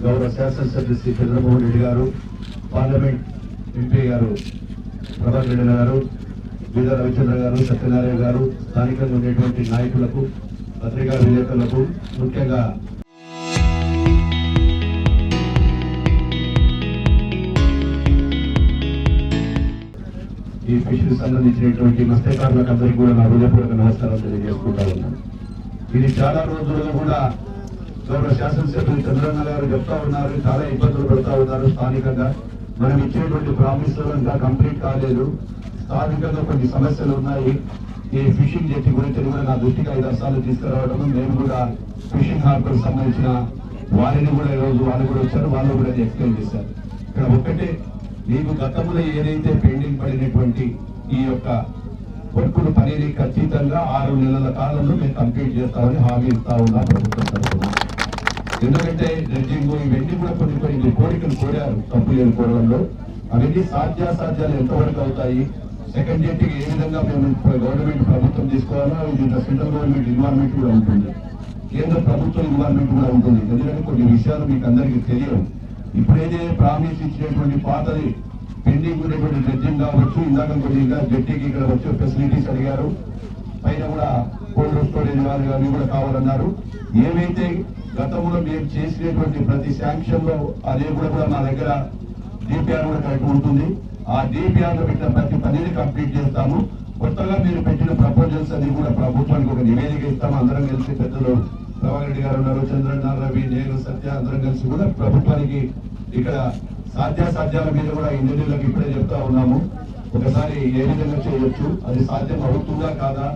గౌరవ శాసనసభ్యులు శ్రీ చంద్రమోహన్ రెడ్డి గారు, పార్లమెంట్ ఎంపీ గారు ప్రభాకర్ రెడ్డి గారు, బీదా రవిచంద్ర గారు, సత్యనారాయణ గారు, స్థానికంగా ఉండేటువంటి నాయకులకు, పత్రికా విలేకరులకు, ముఖ్యంగా ఈ ఫిష్ సంబంధించినటువంటి మత్స్యకారులకు అందరికీ కూడా నా హృదయపూర్వక నమస్కారం తెలియజేసుకుంటా ఉన్నాను. ఇది చాలా రోజులుగా కూడా గౌరవ శాసనసభ్యులు చంద్రన్న గారు చెప్తా ఉన్నారు, చాలా ఇబ్బందులు పడుతూ ఉన్నారు. స్థానికంగా మనం ఇచ్చేటువంటి ప్రామిస్లు ఇంకా కంప్లీట్ కాలేదు. స్థానికంగా కొన్ని సమస్యలు ఉన్నాయి. ఈ ఫిషింగ్ జెట్టి గురించి కూడా నా దృష్టికి 5 సార్లు తీసుకురావడం, మేము కూడా ఫిషింగ్ హార్బర్ సంబంధించిన వారిని కూడా ఈరోజు వాళ్ళు కూడా వచ్చారు, వాళ్ళు కూడా ఎక్స్ప్లెయిన్ చేశారు. ఇక్కడ ఒక్కటే, మీకు గతంలో ఏదైతే పెండింగ్ పడినటువంటి ఈ యొక్క వర్కులు పనిని ఖచ్చితంగా 6 నెలల కాలంలో మేము కంప్లీట్ చేస్తామని హామీ ఇస్తా ఉన్నా ప్రభుత్వం తరఫున. ఎందుకంటే డ్రెడ్జింగ్ ఇవన్నీ కూడా కొన్ని కోరికలు కోరారు తప్పు లేని కోరడంలో. అవన్నీ సాధ్యాసాధ్యాలు ఎంతవరకు అవుతాయి, సెకండ్ జెట్టికి ఏ విధంగా మేము గవర్నమెంట్ ప్రభుత్వం తీసుకోవాలో, ఇది సెంట్రల్ గవర్నమెంట్ ఇన్వాల్వ్మెంట్ కూడా ఉంటుంది, కేంద్ర ప్రభుత్వం ఇన్వాల్వ్మెంట్ కూడా ఉంటుంది. ఎందుకంటే కొన్ని విషయాలు మీకు అందరికీ తెలియవు. ఇప్పుడైతే ప్రామిస్ ఇచ్చినటువంటి పాతది పెండింగ్ ఉన్నటువంటి డ్రెడ్జింగ్ కావచ్చు, ఇందాక కొన్ని జెట్టికి ఇక్కడ వచ్చే ఫెసిలిటీస్ అడిగారు, పైన కూడా కోల్డ్ స్టోరేజ్ వాళ్ళు అవి కూడా కావాలన్నారు. ఏవైతే గతంలో మేము చేసినటువంటి ప్రతి శాంక్షన్ లో అదే కూడా మా దగ్గర డిపిఆర్ కూడా కరెక్ట్ ఉంటుంది. ఆ డిపిఆర్ లో పెట్టిన ప్రతి పనిని కంప్లీట్ చేస్తాము. కొత్తగా మీరు పెట్టిన ప్రపోజల్స్ అది కూడా ప్రభుత్వానికి ఒక నివేదిక ఇస్తాము. అందరం కలిసి పెద్దలు ప్రభాకర్ రెడ్డి గారు ఉన్నారు, చంద్రన్న, రవి, నేను, సత్య అందరం కలిసి కూడా ప్రభుత్వానికి ఇక్కడ సాధ్యాసాధ్యాల మీద కూడా ఇంజనీర్లకు ఇప్పుడే చెప్తా ఉన్నాము. ఒకసారి ఏ విధంగా చేయొచ్చు, అది సాధ్యం అవుతుందా కాదా,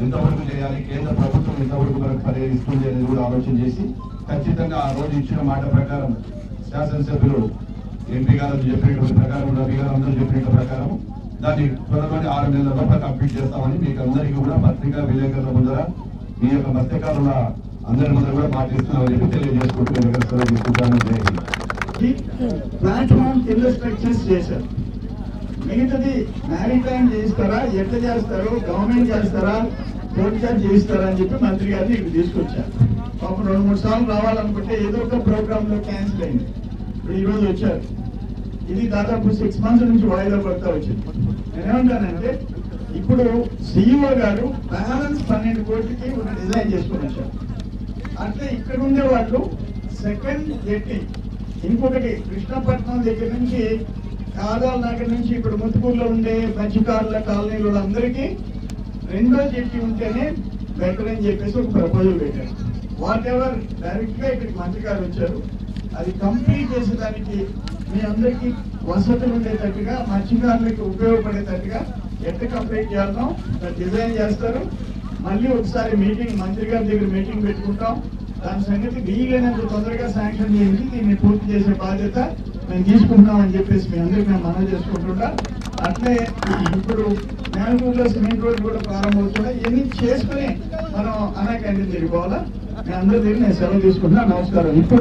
ఎంతవరకు చేయాలి, కేంద్ర ప్రభుత్వం ఎంతవరకు మనకు పరిహరిస్తుంది అనేది కూడా ఆలోచన చేసి ఖచ్చితంగా ఆ రోజు ఇచ్చిన మాట ప్రకారం శాసనసభ్యులు ఎంపీ గారు చెప్పినటువంటి ప్రకారం, రవి గారు అందరూ చెప్పిన ప్రకారం దాన్ని త్వరలోనే 6 నెలల లోపల కంప్లీట్ చేస్తామని మీకు అందరికీ కూడా పత్రికా విలేకరుల ముందర ఈ యొక్క మత్స్యకారుల అందరి ముందర కూడా మాట్లాడుతున్నామని చెప్పి తెలియజేసుకుంటూ ప్లాట్ఫామ్ కింద స్ట్రక్చర్స్ చేశారు. మిగతాది మ్యారిటైమ్ చేస్తారా, ఎట్లా చేస్తారు, గవర్నమెంట్ చేస్తారా, కోర్టు చార్జ్ చేయిస్తారా అని చెప్పి మంత్రి గారిని ఇక్కడ తీసుకొచ్చారు. పాపం 2-3 సార్లు రావాలనుకుంటే ఏదో ఒక ప్రోగ్రామ్ లో క్యాన్సిల్ అయింది. ఇప్పుడు ఈ రోజు వచ్చారు. ఇది దాదాపు 6 months నుంచి వాయిదా పడతా వచ్చింది. నేనేమంటానంటే, ఇప్పుడు సిఇఓ గారు బ్యాలెన్స్ 12 కోట్లకి ఒక డిజైన్ చేసుకుని వచ్చారు. అట్లే ఇక్కడ ఉండే వాళ్ళు సెకండ్ జెట్టి, ఇంకొకటి కృష్ణపట్నం దగ్గర నుంచి కాదాల దగ్గర నుంచి ఇప్పుడు ముత్తుకూరులో ఉండే మత్స్యకారుల కాలనీలో అందరికీ 2వ జెట్టి ఉంటేనే బెటర్ అని చెప్పేసి ఒక ప్రపోజల్ పెట్టారు. వాట్ ఎవర్ డైరెక్ట్ గా ఇక్కడికి మంత్రి గారు వచ్చారు. అది కంప్లీట్ చేసేదానికి మీ అందరికీ వసతులు ఉండేటట్టుగా, మత్స్యకారులకు ఉపయోగపడేటట్టుగా ఎట్లా కంప్లీట్ చేయాలో డిజైన్ చేస్తారు. మళ్ళీ ఒకసారి మీటింగ్, మంత్రి గారి దగ్గర మీటింగ్ పెట్టుకుంటాం. దాని సంగతి వీలైనంత తొందరగా శాంక్షన్ చేయించి దీన్ని పూర్తి చేసే బాధ్యత మేము తీసుకుంటామని చెప్పేసి మీ అందరికీ మేము మనవి చేసుకుంటున్నా. అట్లే ఇప్పుడు మేనూరులో సిమెంట్ రోడ్డు కూడా ప్రారంభమవుతున్నాయి. ఇవన్నీ చేసుకుని మనం అనా క్యాంటీన్ తిరిగిపోవాలా. మీ అందరి దగ్గర నేను సెలవు తీసుకుంటున్నా. నమస్కారం. ఇప్పుడు